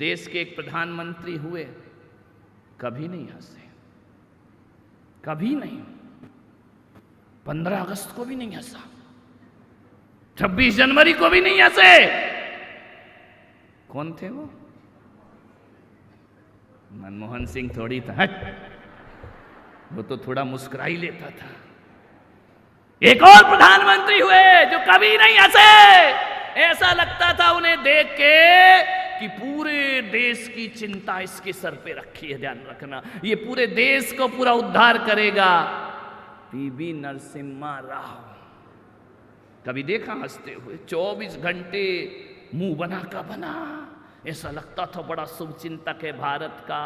देश के एक प्रधानमंत्री हुए, कभी नहीं हंसे, कभी नहीं। 15 अगस्त को भी नहीं हंसा, 26 जनवरी को भी नहीं हंसे। कौन थे वो? मनमोहन सिंह थोड़ी था, हट, वो तो थोड़ा मुस्कुरा ही लेता था। एक और प्रधानमंत्री हुए जो कभी नहीं हंसे। ऐसा लगता था उन्हें देख के कि पूरे देश की चिंता इसके सर पे रखी है, ध्यान रखना, ये पूरे देश को पूरा उद्धार करेगा। पीवी नरसिम्हा राव कभी देखा हंसते हुए? 24 घंटे मुंह बना का बना। ऐसा लगता था बड़ा शुभ चिंतक है भारत का,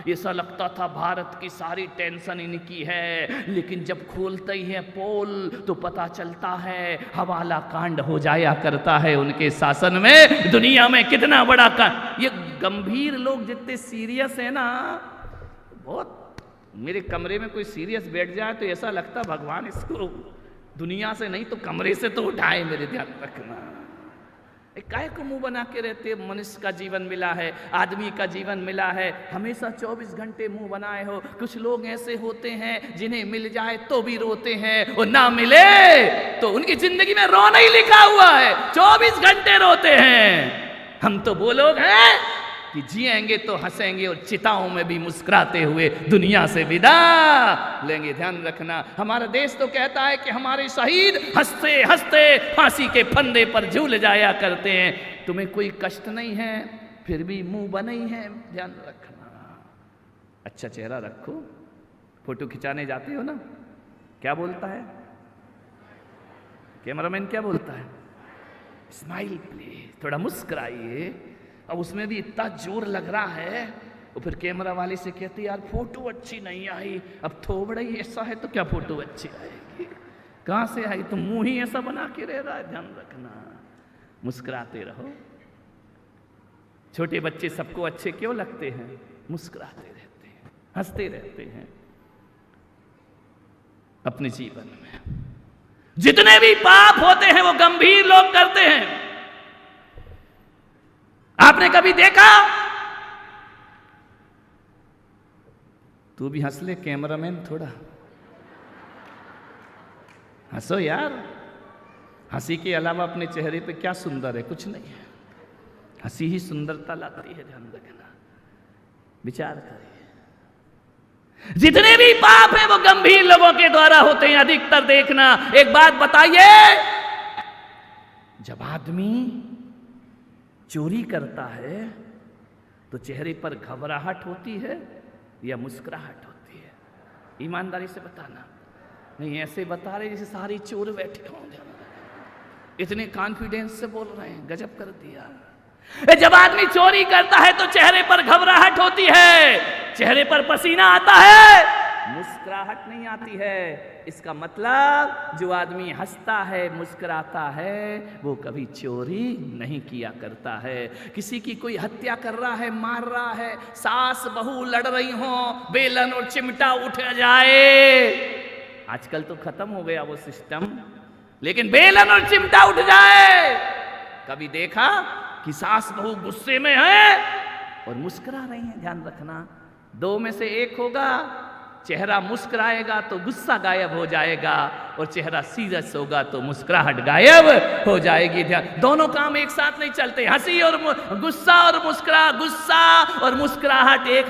ऐसा लगता था भारत की सारी टेंशन इनकी है। लेकिन जब खोलते ही है पोल तो पता चलता है हवाला कांड हो जाया करता है उनके शासन में। दुनिया में कितना बड़ा कांड। ये गंभीर लोग जितने सीरियस है ना, बहुत। मेरे कमरे में कोई सीरियस बैठ जाए तो ऐसा लगता भगवान इसको दुनिया से नहीं तो कमरे से तो उठाए। मेरे ध्यान रखना, काहे को मुंह बना के रहते? मनुष्य का जीवन मिला है, आदमी का जीवन मिला है, हमेशा 24 घंटे मुंह बनाए हो। कुछ लोग ऐसे होते हैं जिन्हें मिल जाए तो भी रोते हैं, और ना मिले तो उनकी जिंदगी में रोना ही लिखा हुआ है, 24 घंटे रोते हैं। हम तो वो लोग हैं कि जिएंगे तो हंसेंगे और चिताओं में भी मुस्कुराते हुए दुनिया से विदा लेंगे। ध्यान रखना, हमारा देश तो कहता है कि हमारे शहीद हंसते हंसते फांसी के फंदे पर झूल जाया करते हैं। तुम्हें कोई कष्ट नहीं है फिर भी मुंह बने ही है। ध्यान रखना, अच्छा चेहरा रखो। फोटो खिंचाने जाते हो ना, क्या बोलता है कैमरामैन? क्या बोलता है? स्माइल प्लीज, थोड़ा मुस्कुराइए। अब उसमें भी इतना जोर लग रहा है, और फिर कैमरा वाले से कहते यार फोटो अच्छी नहीं आई। अब थोड़ा ही ऐसा है तो क्या फोटो अच्छी आएगी? कहाँ से आई? तो मुंह ही ऐसा बना के रह रहा है। ध्यान रखना, मुस्कुराते रहो। छोटे बच्चे सबको अच्छे क्यों लगते हैं? मुस्कुराते रहते हैं, हंसते रहते हैं। अपने जीवन में जितने भी पाप होते हैं वो गंभीर लोग करते हैं। आपने कभी देखा? तू भी हंस ले कैमरामैन, थोड़ा हंसो यार। हंसी के अलावा अपने चेहरे पे क्या सुंदर है? कुछ नहीं है, हंसी ही सुंदरता लाती है। ध्यान रखना, विचार करिए। जितने भी पाप है वो गंभीर लोगों के द्वारा होते हैं अधिकतर। देखना, एक बात बताइए, जब आदमी चोरी करता है तो चेहरे पर घबराहट होती है या मुस्कुराहट होती है? ईमानदारी से बताना। नहीं ऐसे बता रहे जैसे सारी चोर बैठे हों, इतने कॉन्फिडेंस से बोल रहे हैं, गजब कर दिया। जब आदमी चोरी करता है तो चेहरे पर घबराहट होती है, चेहरे पर पसीना आता है, मुस्कुराहट नहीं आती है। इसका मतलब जो आदमी हंसता है, मुस्कुराता है, वो कभी चोरी नहीं किया करता है। किसी की कोई हत्या कर रहा है, मार रहा है, सास बहू लड़ रही हो, बेलन और चिमटा उठ जाए। आजकल तो खत्म हो गया वो सिस्टम, लेकिन बेलन और चिमटा उठ जाए। कभी देखा कि सास बहू गुस्से में है और मुस्कुरा रही हैं? ध्यान रखना, दो में से एक होगा। चेहरा मुस्कुराएगा तो गुस्सा गायब हो जाएगा, और चेहरा सीरियस होगा तो मुस्कुराहट गायब हो जाएगी। ध्यान, दोनों काम एक साथ नहीं चलते। हंसी और गुस्सा और गुस्सा और मुस्कुराहट एक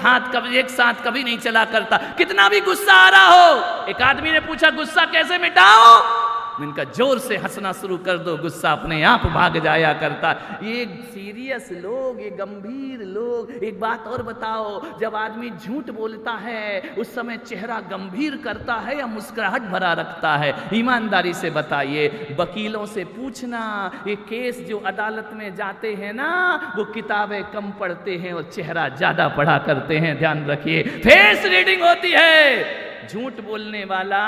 साथ कभी नहीं चला करता। कितना भी गुस्सा आ रहा हो, एक आदमी ने पूछा गुस्सा कैसे मिटाओ? इनका जोर से हंसना शुरू कर दो, गुस्सा अपने आप भाग जाया करता। ये सीरियस लोग, ये गंभीर लोग। एक बात और बताओ, जब आदमी झूठ बोलता है उस समय चेहरा गंभीर करता है या मुस्कुराहट भरा रखता है? ईमानदारी से बताइए। वकीलों से पूछना, ये केस जो अदालत में जाते हैं ना, वो किताबें कम पढ़ते हैं और चेहरा ज्यादा पढ़ा करते हैं। ध्यान रखिए, फेस रीडिंग होती है। झूठ बोलने वाला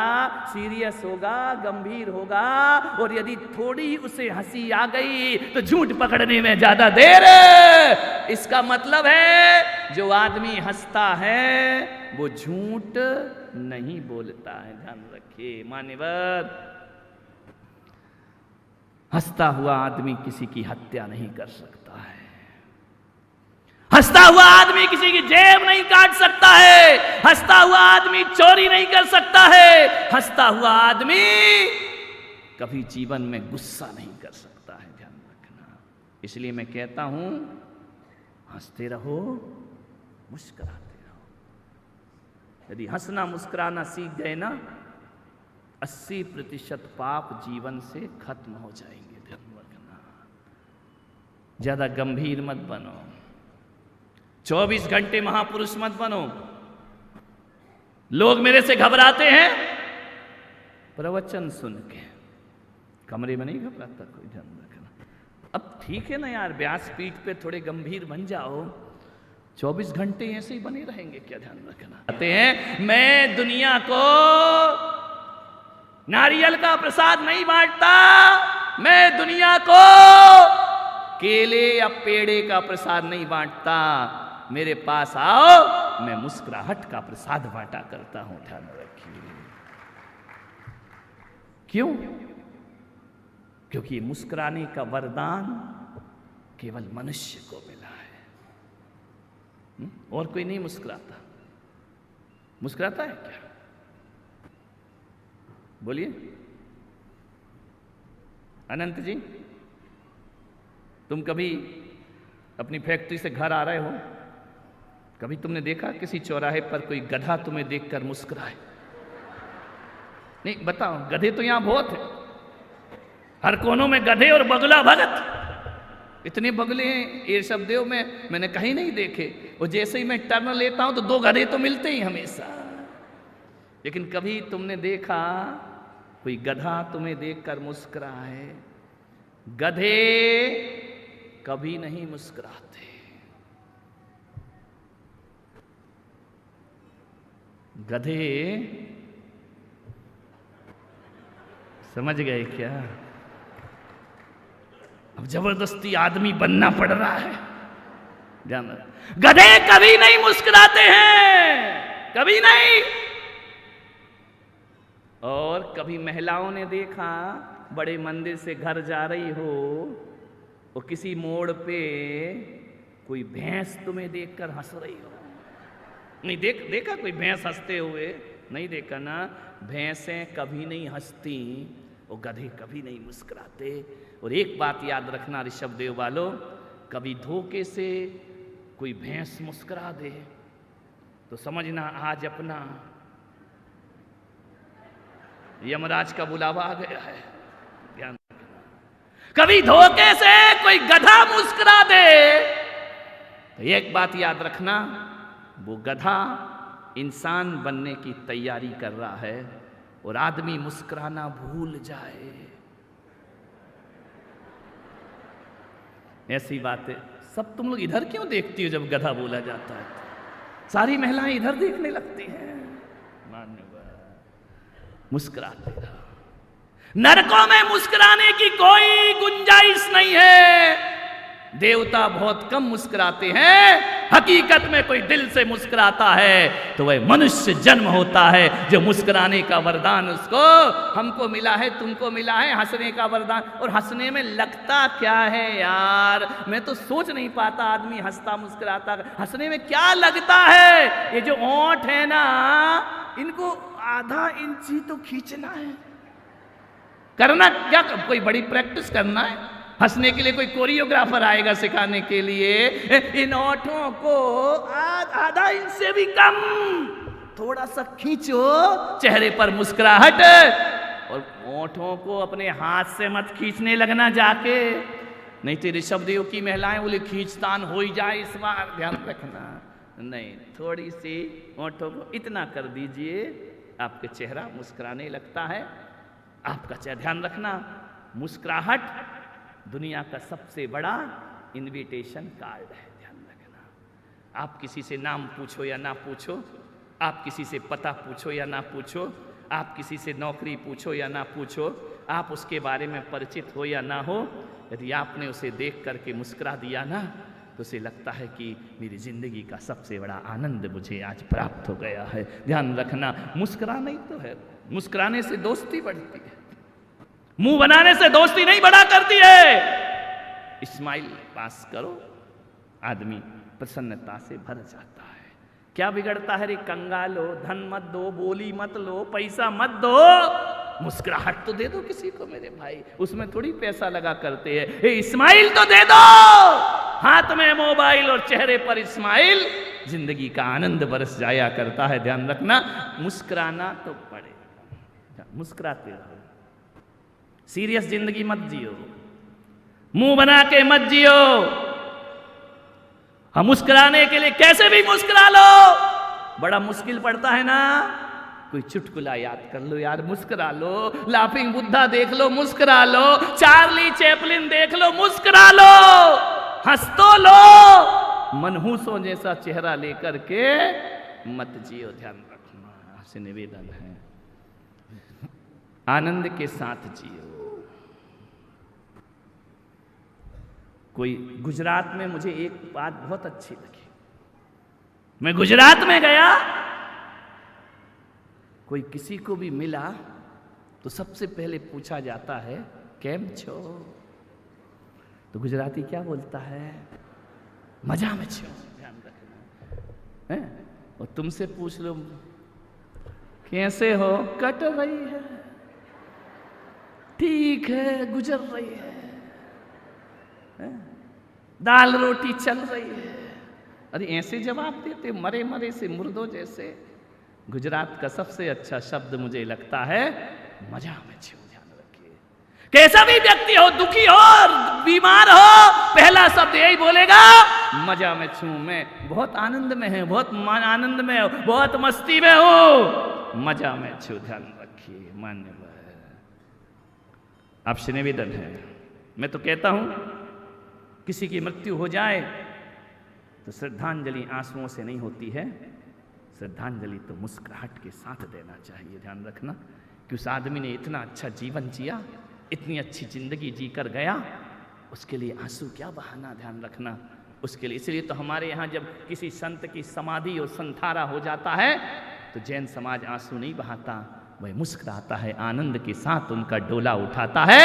सीरियस होगा, गंभीर होगा, और यदि थोड़ी उसे हंसी आ गई तो झूठ पकड़ने में ज्यादा देर। इसका मतलब है जो आदमी हंसता है वो झूठ नहीं बोलता है। ध्यान रखिए मान्यवर, हंसता हुआ आदमी किसी की हत्या नहीं कर सकता है। हंसता हुआ आदमी किसी की जेब नहीं काट सकता है, हंसता हुआ आदमी चोरी नहीं कर सकता है, हंसता हुआ आदमी कभी जीवन में गुस्सा नहीं कर सकता है। ध्यान रखना। इसलिए मैं कहता हूं हंसते रहो, मुस्कुराते रहो। यदि हंसना मुस्कुराना सीख गए ना, 80% पाप जीवन से खत्म हो जाएंगे। ध्यान रखना। ज्यादा गंभीर मत बनो, 24 घंटे महापुरुष मत बनो। लोग मेरे से घबराते हैं प्रवचन सुन के, कमरे में नहीं घबराता कोई। ध्यान रखना। अब ठीक है ना यार, व्यासपीठ पे थोड़े गंभीर बन जाओ, 24 घंटे ऐसे ही बने रहेंगे क्या? ध्यान रखना। कहते हैं मैं दुनिया को नारियल का प्रसाद नहीं बांटता, मैं दुनिया को केले या पेड़े का प्रसाद नहीं बांटता, मेरे पास आओ, मैं मुस्कुराहट का प्रसाद बांटा करता हूं। ध्यान रखिए। क्यों? क्योंकि मुस्कुराने का वरदान केवल मनुष्य को मिला है। और कोई नहीं मुस्कुराता। मुस्कुराता है क्या? बोलिए अनंत जी, तुम कभी अपनी फैक्ट्री से घर आ रहे हो, कभी तुमने देखा किसी चौराहे पर कोई गधा तुम्हें देखकर मुस्कुराए? नहीं, बताओ। गधे तो यहां बहुत है, हर कोनों में गधे और बगुला भगत। इतने बगले हैं ये शब्देव में, मैंने कहीं नहीं देखे। और जैसे ही मैं टर्न लेता हूं तो 2 गधे तो मिलते ही हमेशा। लेकिन कभी तुमने देखा कोई गधा तुम्हें देखकर मुस्कुराए? गधे कभी नहीं मुस्कुराते। गधे, समझ गए क्या? अब जबरदस्ती आदमी बनना पड़ रहा है। ध्यान रखो। गधे कभी नहीं मुस्कुराते हैं, कभी नहीं। और कभी महिलाओं ने देखा, बड़े मंदिर से घर जा रही हो और किसी मोड़ पे कोई भैंस तुम्हें देखकर हंस रही हो? नहीं देखा कोई भैंस हंसते हुए? नहीं देखा ना। भैंसें कभी नहीं हंसती और गधे कभी नहीं मुस्कुराते। और एक बात याद रखना ऋषभ देव वालों, कभी धोखे से कोई भैंस मुस्कुरा दे तो समझना आज अपना यमराज का बुलावा आ गया है। ध्यान रखना। कभी धोखे से कोई गधा मुस्कुरा दे तो एक बात याद रखना, वो गधा इंसान बनने की तैयारी कर रहा है और आदमी मुस्कुराना भूल जाए। ऐसी बातें सब तुम लोग इधर क्यों देखती हो? जब गधा बोला जाता है सारी महिलाएं इधर देखने लगती हैं। मुस्कुराते रहो। नरकों में मुस्कुराने की कोई गुंजाइश नहीं है। देवता बहुत कम मुस्कुराते हैं। हकीकत में कोई दिल से मुस्कुराता है तो वह मनुष्य जन्म होता है, जो मुस्कुराने का वरदान उसको हमको मिला है, तुमको मिला है, हंसने का वरदान। और हंसने में लगता क्या है यार? मैं तो सोच नहीं पाता, आदमी हंसता मुस्कुराता, हंसने में क्या लगता है? ये जो ओंठ है ना, इनको आधा इंच ही तो खींचना है। करना क्या? कोई बड़ी प्रैक्टिस करना है? हंसने के लिए कोई कोरियोग्राफर आएगा सिखाने के लिए? इन ओठों को आधा इंच से भी कम थोड़ा सा खींचो, चेहरे पर मुस्कुराहट। और ओठों को अपने हाथ से मत खींचने लगना जाके, नहीं तो ऋषभ देव की महिलाएं बोले खींचतान हो ही जाए इस बार। ध्यान रखना। नहीं, थोड़ी सी ओठों को इतना कर दीजिए, आपके चेहरा मुस्कुराने लगता है। आपका चेहरा, ध्यान रखना, मुस्कुराहट दुनिया का सबसे बड़ा इनविटेशन कार्ड है। ध्यान रखना। आप किसी से नाम पूछो या ना पूछो, आप किसी से पता पूछो या ना पूछो, आप किसी से नौकरी पूछो या ना पूछो, आप उसके बारे में परिचित हो या ना हो, यदि आपने उसे देख करके मुस्कुरा दिया ना, तो उसे लगता है कि मेरी जिंदगी का सबसे बड़ा आनंद मुझे आज प्राप्त हो गया है। ध्यान रखना। मुस्कुराना ही तो है। मुस्कुराने से दोस्ती बढ़ती है, मुंह बनाने से दोस्ती नहीं बढ़ा करती है। स्माइल पास करो, आदमी प्रसन्नता से भर जाता है। क्या बिगड़ता है रे कंगालो, धन मत दो, बोली मत लो, पैसा मत दो, मुस्कुराहट तो दे दो किसी को मेरे भाई, उसमें थोड़ी पैसा लगा करते हैं। इस्माइल तो दे दो, हाथ में मोबाइल और चेहरे पर इस्माइल, जिंदगी का आनंद बरस जाया करता है। ध्यान रखना, मुस्कुराना तो पड़ेगा, मुस्कुराते रहो, सीरियस जिंदगी मत जियो, मुंह बना के मत जियो। हम मुस्कुराने के लिए कैसे भी मुस्कुरा लो, बड़ा मुश्किल पड़ता है ना, कोई चुटकुला याद कर लो यार, मुस्कुरा लो, लाफिंग बुद्धा देख लो, मुस्कुरा लो, चार्ली चैपलिन देख लो, मुस्कुरा लो, हंस तो लो, मनहूसों जैसा चेहरा लेकर के मत जियो। ध्यान रखना, आपसे निवेदन है, आनंद के साथ जियो। कोई गुजरात में, मुझे एक बात बहुत अच्छी लगी, मैं गुजरात में गया, कोई किसी को भी मिला तो सबसे पहले पूछा जाता है केम छो, तो गुजराती क्या बोलता है, मजा में छो। ध्यान रखना है। और तुमसे पूछ लो कैसे हो, कट रही है, ठीक है, गुजर रही है, दाल रोटी चल रही है। अरे ऐसे जवाब देते मरे मरे से मुर्दों जैसे। गुजरात का सबसे अच्छा शब्द मुझे लगता है मजा में छू। ध्यान रखिए, कैसा भी व्यक्ति हो, दुखी हो, बीमार हो, पहला शब्द यही बोलेगा, मजा में छू, मैं बहुत आनंद में है, बहुत आनंद में हूं, बहुत मस्ती में हूं, मजा में छू। ध्यान रखिए, मान्यवर, आपसे निवेदन है, मैं तो कहता हूं किसी की मृत्यु हो जाए तो श्रद्धांजलि आंसुओं से नहीं होती है, श्रद्धांजलि तो मुस्कुराहट के साथ देना चाहिए। ध्यान रखना कि उस आदमी ने इतना अच्छा जीवन जिया, इतनी अच्छी जिंदगी जीकर गया, उसके लिए आंसू क्या बहाना। ध्यान रखना उसके लिए। इसलिए तो हमारे यहाँ जब किसी संत की समाधि और संथारा हो जाता है तो जैन समाज आंसू नहीं बहाता, वह मुस्कुराता है, आनंद के साथ उनका डोला उठाता है।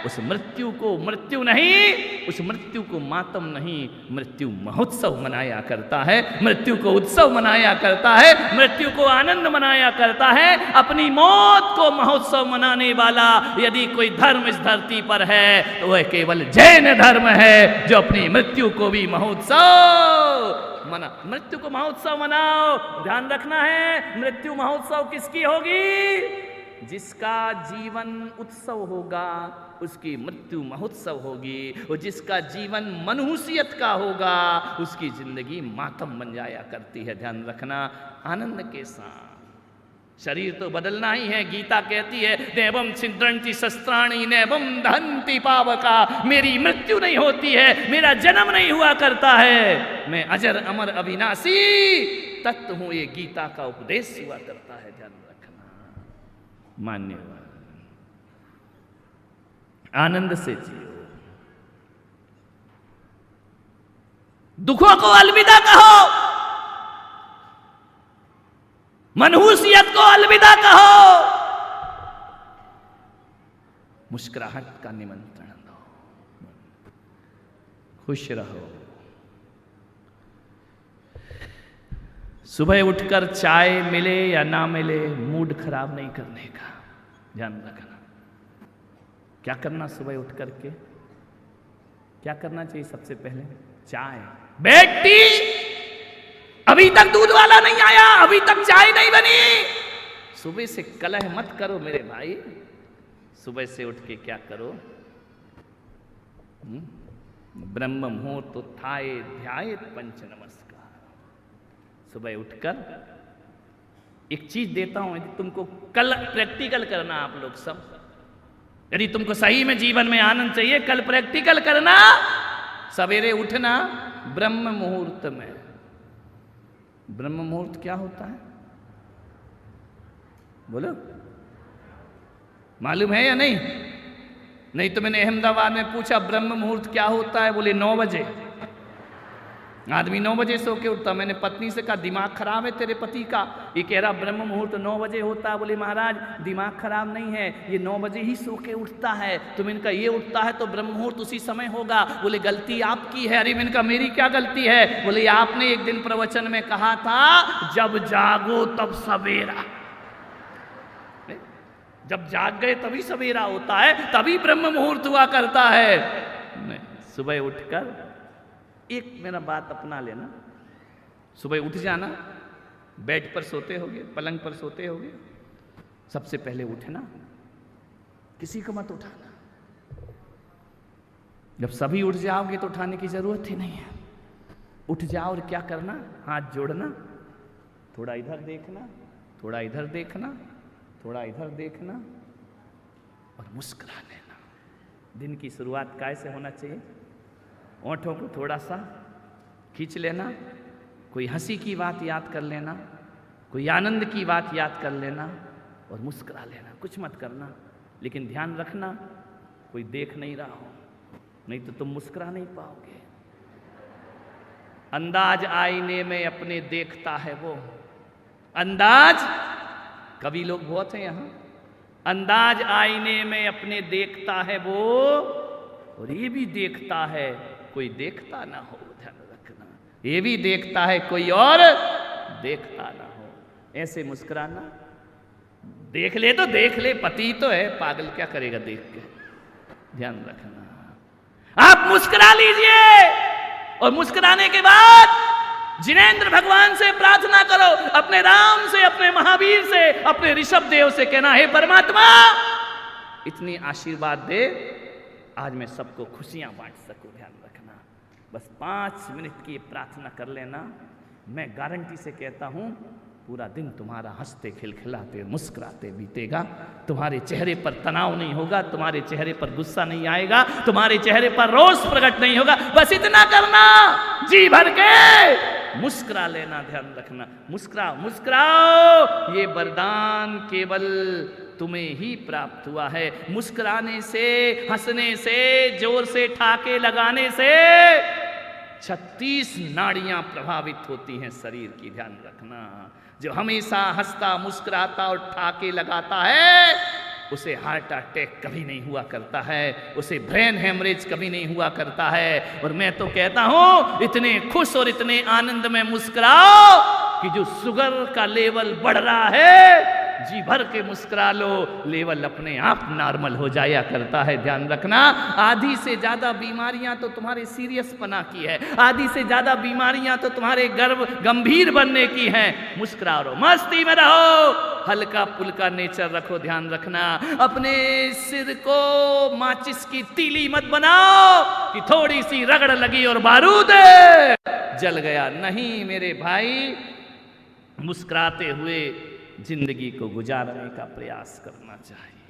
उस मृत्यु को मृत्यु नहीं, उस मृत्यु को मातम नहीं, मृत्यु महोत्सव मनाया करता है, मृत्यु को उत्सव मनाया करता है, मृत्यु को आनंद मनाया करता है। अपनी मौत को महोत्सव मनाने वाला यदि कोई धर्म इस धरती पर है तो वह केवल जैन धर्म है, जो अपनी मृत्यु को भी महोत्सव मना। मृत्यु को महोत्सव मनाओ। ध्यान रखना है, मृत्यु महोत्सव किसकी होगी, जिसका जीवन उत्सव होगा उसकी मृत्यु महोत्सव होगी, और जिसका जीवन मनहूसियत का होगा उसकी जिंदगी मातम बन जाया करती है। ध्यान रखना, आनंद के साथ। शरीर तो बदलना ही है। गीता कहती है नैवम छिद्रन्ति शस्त्राणि नैवम दहन्ति पावका, मेरी मृत्यु नहीं होती है, मेरा जन्म नहीं हुआ करता है, मैं अजर अमर अविनाशी तत्व हूं, ये गीता का उपदेश हुआ करता है। ध्यान रखना, मान्यवर, आनंद से जियो, दुखों को अलविदा कहो, मनहूसियत को अलविदा कहो, मुस्कुराहट का निमंत्रण दो, खुश रहो। सुबह उठकर चाय मिले या ना मिले, मूड खराब नहीं करने का। ध्यान रखना, क्या करना सुबह उठ करके, क्या करना चाहिए सबसे पहले, चाय, बेटी अभी तक दूध वाला नहीं आया, अभी तक चाय नहीं बनी। सुबह से कलह मत करो मेरे भाई, सुबह से उठ के क्या करो, ब्रह्म मुहूर्त उत्थाय ध्यायेत पंच नमस्कार। सुबह उठकर एक चीज देता हूं, यदि तुमको कल प्रैक्टिकल करना, आप लोग सब, यदि तुमको सही में जीवन में आनंद चाहिए, कल प्रैक्टिकल करना, सवेरे उठना ब्रह्म मुहूर्त में। ब्रह्म मुहूर्त क्या होता है बोलो, मालूम है या नहीं? नहीं तो मैंने अहमदाबाद में पूछा ब्रह्म मुहूर्त क्या होता है, बोले 9 बजे। आदमी 9 बजे सो के उठता। मैंने पत्नी से कहा दिमाग खराब है तेरे पति का, ये कह रहा ब्रह्म मुहूर्त 9 बजे होता है। बोले महाराज दिमाग खराब नहीं है, ये 9 बजे ही सो के उठता है। तो मैंने कहा ये उठता है तो ब्रह्म मुहूर्त उसी समय होगा। बोले गलती आपकी है। अरे मैंने कहा मेरी क्या गलती है? बोले आपने एक दिन प्रवचन में कहा था जब जागो तब सवेरा, जब जाग गए तभी सवेरा होता है, तभी ब्रह्म मुहूर्त हुआ करता है। नहीं, सुबह उठकर एक मेरा बात अपना लेना, सुबह उठ जाना, बेड पर सोते होगे, पलंग पर सोते होगे, सबसे पहले उठना, किसी को मत उठाना। जब सभी उठ जाओगे तो उठाने की जरूरत ही नहीं है। उठ जाओ और क्या करना, हाथ जोड़ना, थोड़ा इधर देखना, थोड़ा इधर देखना, थोड़ा इधर देखना और मुस्कुरा लेना। दिन की शुरुआत कैसे होना चाहिए? होठों को थोड़ा सा खींच लेना, कोई हंसी की बात याद कर लेना, कोई आनंद की बात याद कर लेना और मुस्कुरा लेना। कुछ मत करना, लेकिन ध्यान रखना कोई देख नहीं रहा हो, नहीं तो तुम मुस्कुरा नहीं पाओगे। अंदाज आईने में अपने देखता है वो, अंदाज, कवि लोग बहुत हैं यहाँ, अंदाज आईने में अपने देखता है वो, और ये भी देखता है कोई देखता ना हो। ध्यान रखना, ये भी देखता है कोई और देखता ना हो। ऐसे मुस्कुराना, देख ले तो देख ले, पति तो है, पागल क्या करेगा देख के। ध्यान रखना, आप मुस्कुरा लीजिए और मुस्कुराने के बाद जिनेंद्र भगवान से प्रार्थना करो, अपने राम से, अपने महावीर से, अपने ऋषभ देव से कहना हे परमात्मा इतनी आशीर्वाद दे आज मैं सबको खुशियां बांट सकूं। ध्यान रखना, बस 5 मिनट की प्रार्थना कर लेना, मैं गारंटी से कहता हूं पूरा दिन तुम्हारा हंसते खिलखिलाते मुस्कुराते बीतेगा। तुम्हारे चेहरे पर तनाव नहीं होगा, तुम्हारे चेहरे पर गुस्सा नहीं आएगा, तुम्हारे चेहरे पर रोष प्रकट नहीं होगा। बस इतना करना, जी भर के मुस्कुरा लेना। ध्यान रखना, मुस्कुराओ मुस्कुराओ, ये वरदान केवल तुम्हें ही प्राप्त हुआ है। मुस्कुराने से, हंसने से, जोर से ठाके लगाने से 36 नाड़ियां प्रभावित होती हैं शरीर की। ध्यान रखना, जो हमेशा हंसता मुस्कुराता और ठाके लगाता है उसे हार्ट अटैक कभी नहीं हुआ करता है, उसे ब्रेन हेमरेज कभी नहीं हुआ करता है। और मैं तो कहता हूं इतने खुश और इतने आनंद में मुस्कुराओ कि जो शुगर का लेवल बढ़ रहा है जी भर के मुस्कुरा लो, लेवल अपने आप नॉर्मल हो जाया करता है। ध्यान रखना, आधी से ज्यादा बीमारियां तो तुम्हारे सीरियस पना की है, आधी से ज्यादा बीमारियां तो तुम्हारे गंभीर बनने की हैं। मुस्कुरा रहो, मस्ती में रहो, हल्का पुल्का नेचर रखो। ध्यान रखना, अपने सिर को माचिस की तीली मत बनाओ कि थोड़ी सी रगड़ लगी और बारूद जल गया। नहीं मेरे भाई, मुस्कुराते हुए जिंदगी को गुजारने का प्रयास करना चाहिए।